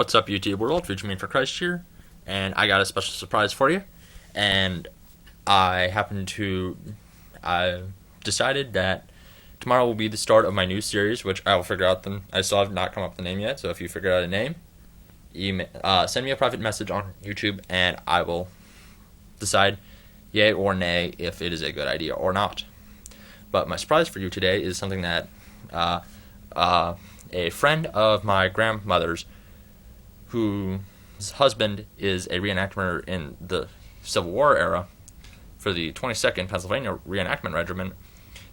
What's up, YouTube world? Future Me for Christ here, and I got a special surprise for you. And I decided that tomorrow will be the start of my new series, which I will figure out. I still have not come up with the name yet, so if you figure out a name, send me a private message on YouTube, and I will decide yay or nay if it is a good idea or not. But my surprise for you today is something that a friend of my grandmother's, whose husband is a reenactor in the Civil War era for the 22nd Pennsylvania Reenactment Regiment.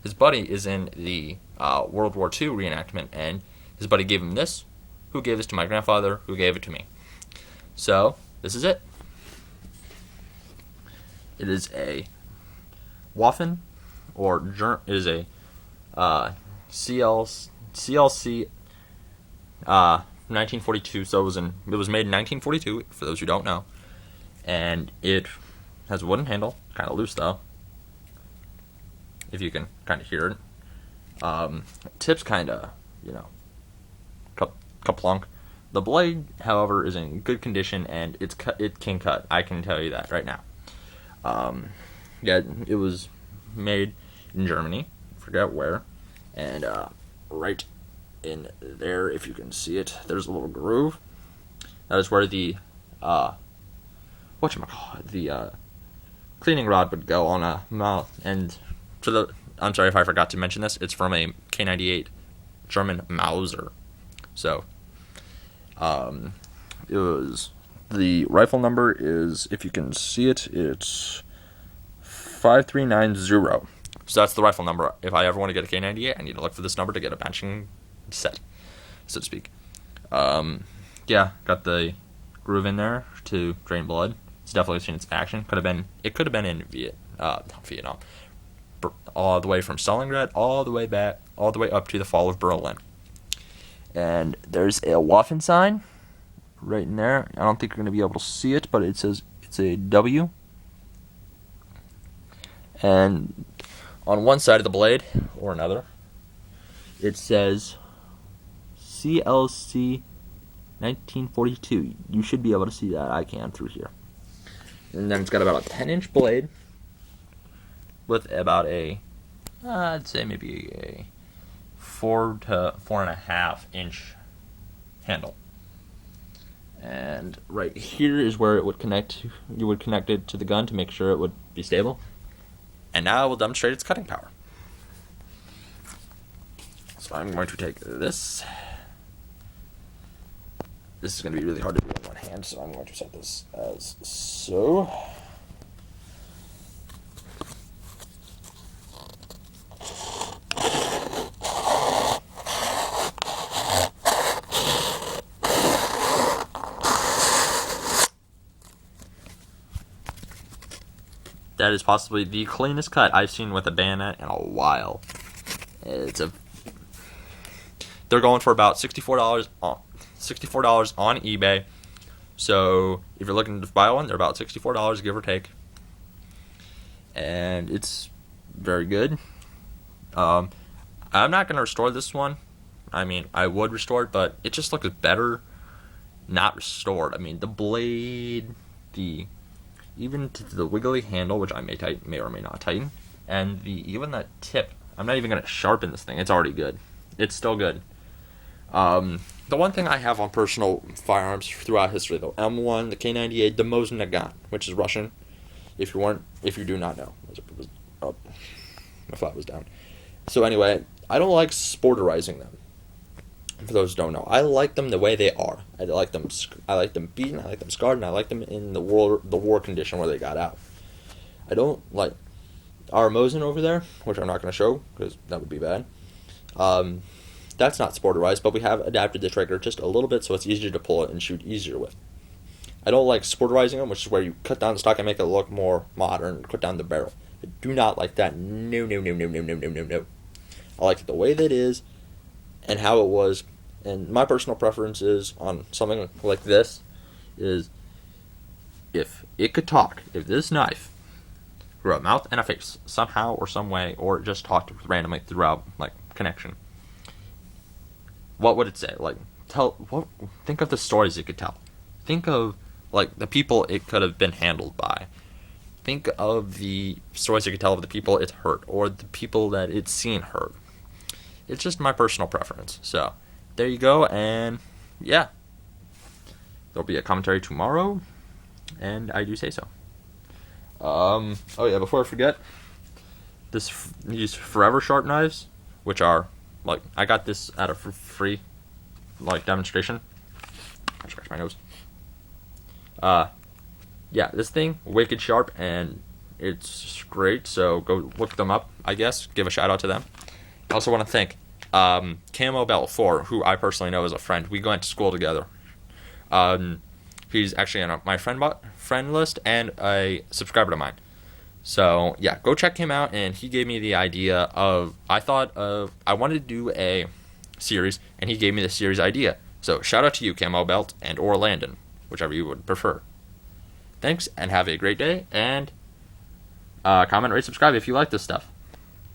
His buddy is in the World War II reenactment, and his buddy gave him this, who gave this to my grandfather, who gave it to me. So, this is it. It is a Waffen, or it is a CLC 1942, so it was made in 1942, for those who don't know, and it has a wooden handle, kind of loose though, if you can kind of hear it. Tip's kind of, kaplunk. The blade, however, is in good condition, and it can cut, I can tell you that right now. It was made in Germany, I forget where, and right in there, if you can see it, there's a little groove. That is where the cleaning rod would go on a mouth. And I'm sorry if I forgot to mention this, it's from a K98 German Mauser. So the rifle number is, if you can see it, it's 5390. So that's the rifle number. If I ever want to get a K98, I need to look for this number to get a benching set, so to speak. Got the groove in there to drain blood. It's definitely seen its action. It could have been in Vietnam, all the way from Stalingrad, all the way up to the fall of Berlin. And there's a Waffen sign right in there. I don't think you're going to be able to see it, but it says it's a W. And on one side of the blade, or another, it says CLC 1942. You should be able to see that. I can through here. And then it's got about a 10-inch blade with about I'd say maybe a 4 to 4.5 inch handle. And right here is where it would connect. You would connect it to the gun to make sure it would be stable. And now I will demonstrate its cutting power. So I'm going to take this. This is going to be really hard to do in one hand, so I'm going to set this as so. That is possibly the cleanest cut I've seen with a bayonet in a while. They're going for about $64 on eBay. So if you're looking to buy one, they're about $64, give or take. And it's very good. I'm not going to restore this one. I mean, I would restore it, but it just looks better not restored. I mean, the blade, even to the wiggly handle, which I may or may not tighten, and even the tip. I'm not even going to sharpen this thing. It's already good. It's still good. The one thing I have on personal firearms throughout history, though, M1, the K98, the Mosin Nagant, which is Russian, if you do not know. My flat was down. So anyway, I don't like sporterizing them. For those who don't know, I like them the way they are. I like them beaten, I like them scarred, and I like them in the war condition where they got out. I don't like our Mosin over there, which I'm not going to show because that would be bad. That's not sporterized, but we have adapted the trigger just a little bit so it's easier to pull it and shoot easier with. I don't like sporterizing them, which is where you cut down the stock and make it look more modern, cut down the barrel. I do not like that. No. I like it the way that it is and how it was. And my personal preference is on something like this is if it could talk, if this knife grew a mouth and a face somehow or some way, or just talked randomly throughout, connection, what would it say? think of the stories it could tell. Think of like the people it could have been handled by. Think of the stories it could tell of the people it hurt or the people that it's seen hurt. It's just my personal preference. So there you go, and yeah, there'll be a commentary tomorrow, and I do say so. Oh yeah, before I forget, these Forever Sharp knives, which are like I got this at a free like demonstration. I scratched my nose. Yeah, this thing wicked sharp and it's great. So go look them up. I guess give a shout out to them. I also want to thank Camo Bell 4, who I personally know as a friend. We went to school together. He's actually on my friend list and a subscriber to mine. So yeah, go check him out. And he gave me the idea of I wanted to do a series, and he gave me the series idea. So shout out to you, Camo Belt and or Landon, whichever you would prefer. Thanks, and have a great day. And comment, rate, subscribe if you like this stuff.